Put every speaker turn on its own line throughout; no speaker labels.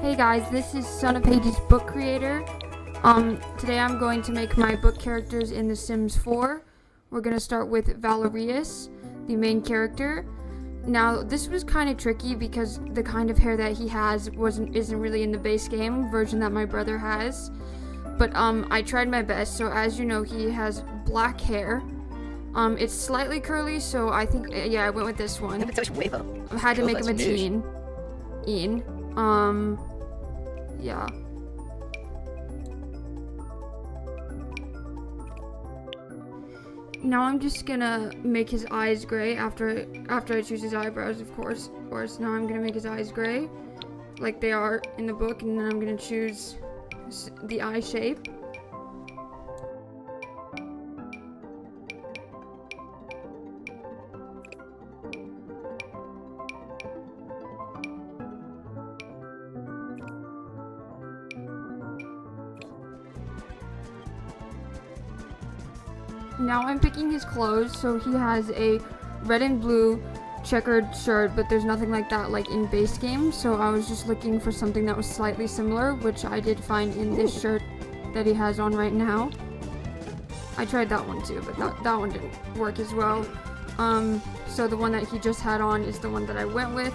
Hey guys, this is Son of Pages book creator. Today I'm going to make my book characters in The Sims 4. We're going to start with Valerius, the main character. Now, this was kind of tricky because the kind of hair that he has isn't really in the base game version that my brother has. But I tried my best. So as you know, he has black hair. It's slightly curly, so I think I went with this one. I had to make him a teen. Yeah. Now I'm just gonna make his eyes gray after I choose his eyebrows, of course. Now I'm gonna make his eyes gray, like they are in the book, and then I'm gonna choose the eye shape. Now I'm picking his clothes, so he has a red and blue checkered shirt, but there's nothing like that like in base game, so I was just looking for something that was slightly similar, which I did find in this shirt that he has on right now. I tried that one too, but that one didn't work as well. So the one that he just had on is the one that I went with.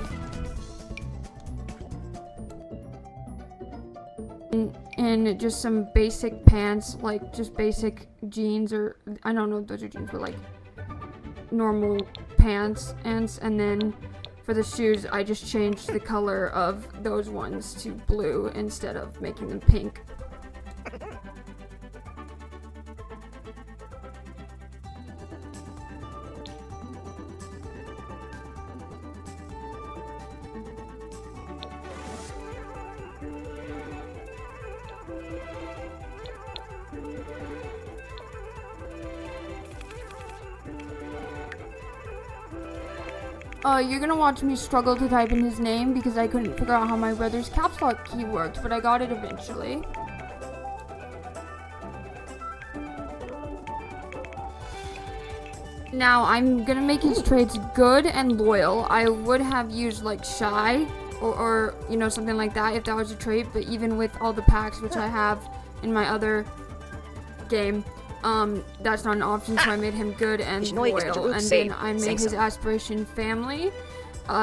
And just some basic pants, like just basic jeans, or I don't know if those are jeans, but like normal pants. And then for the shoes, I just changed the color of those ones to blue instead of making them pink. You're gonna watch me struggle to type in his name because I couldn't figure out how my brother's caps lock key worked, but I got it eventually. Now, I'm gonna make his traits good and loyal. I would have used like shy or you know, something like that if that was a trait, but even with all the packs which I have in my other game, that's not an option, so I made him good and loyal. And then I made his aspiration family,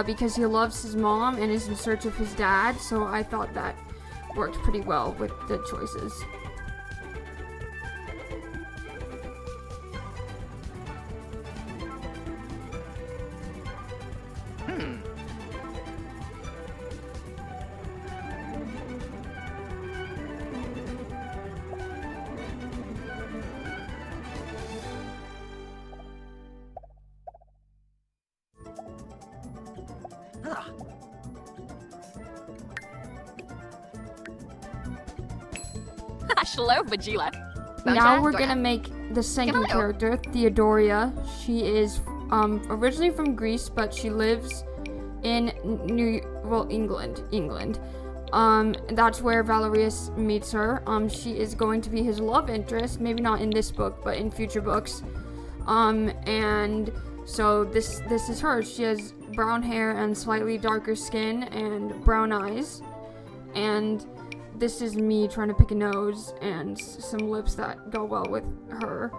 because he loves his mom and is in search of his dad, so I thought that worked pretty well with the choices.
Hello, Vagila.
Now we're gonna make the second character, Theodoria. She is originally from Greece, but she lives in England. That's where Valerius meets her. She is going to be his love interest, maybe not in this book, but in future books. And so this is her. She has brown hair and slightly darker skin and brown eyes. And this is me trying to pick a nose and some lips that go well with her.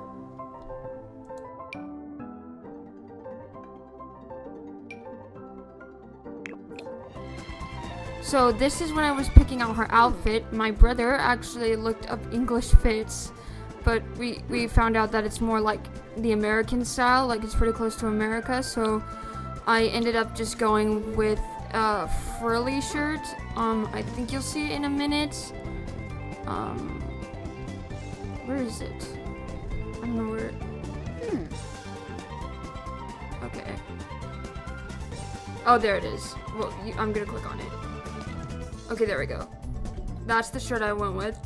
So this is when I was picking out her outfit. My brother actually looked up English fits, but we found out that it's more like the American style, like it's pretty close to America, so I ended up just going with a frilly shirt. I think you'll see it in a minute. Where is it? I don't know where. Okay. Oh, there it is. Well, I'm gonna click on it. Okay, there we go. That's the shirt I went with.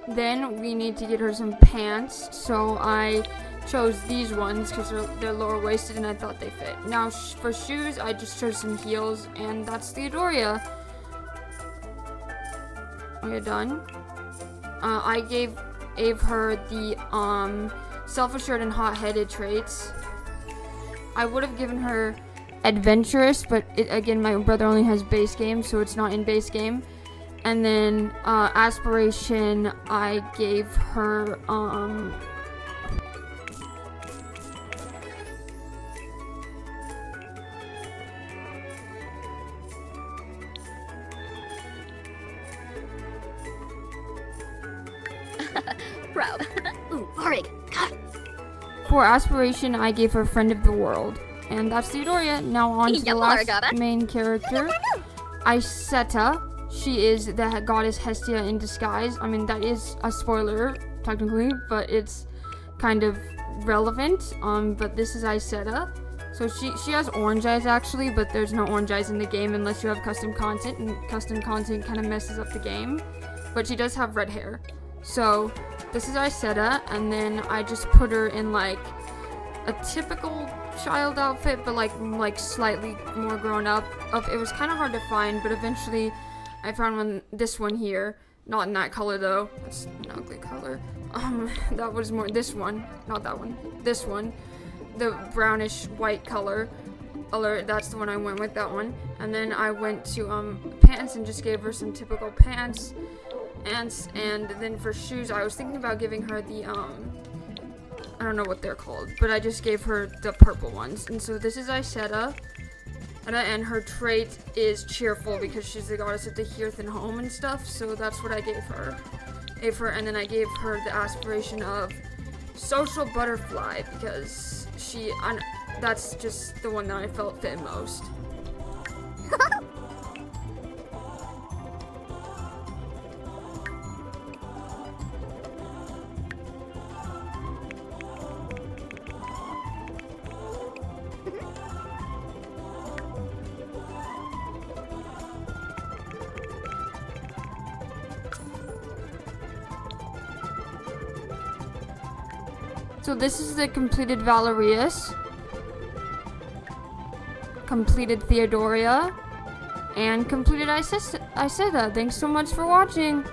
Then we need to get her some pants, so I chose these ones because they're lower waisted and I thought they fit. Now for shoes, I just chose some heels, and that's Theodoria. Are you done? I gave gave her the self-assured and hot-headed traits. I would have given her adventurous, but again, my brother only has base game, so it's not in base game. And then aspiration, I gave her
Proud. Ooh, Arig.
for aspiration, I gave her friend of the world. And that's Theodoria. Now on to the last main character, Iseta. She is the goddess Hestia in disguise. I mean, that is a spoiler, technically, but it's kind of relevant. But this is Iseta. So she has orange eyes, actually, but there's no orange eyes in the game unless you have custom content, and custom content kind of messes up the game. But she does have red hair. So this is Iseta, and then I just put her in, like, a typical child outfit, but like slightly more grown up. It was kind of hard to find, but eventually I found this one here. Not in that color though. That's an ugly color. That was more this one, not that one. This one, the brownish white color. That's the one I went with. That one. And then I went to pants and just gave her some typical pants. And then for shoes, I was thinking about giving her the I don't know what they're called, but I just gave her the purple ones. And so this is Iseta, and her trait is cheerful because she's the goddess of the hearth and home and stuff. So that's what I gave her. And then I gave her the aspiration of social butterfly because that's just the one that I felt fit most. So this is the completed Valerius, completed Theodoria, and completed Iseta. Thanks so much for watching.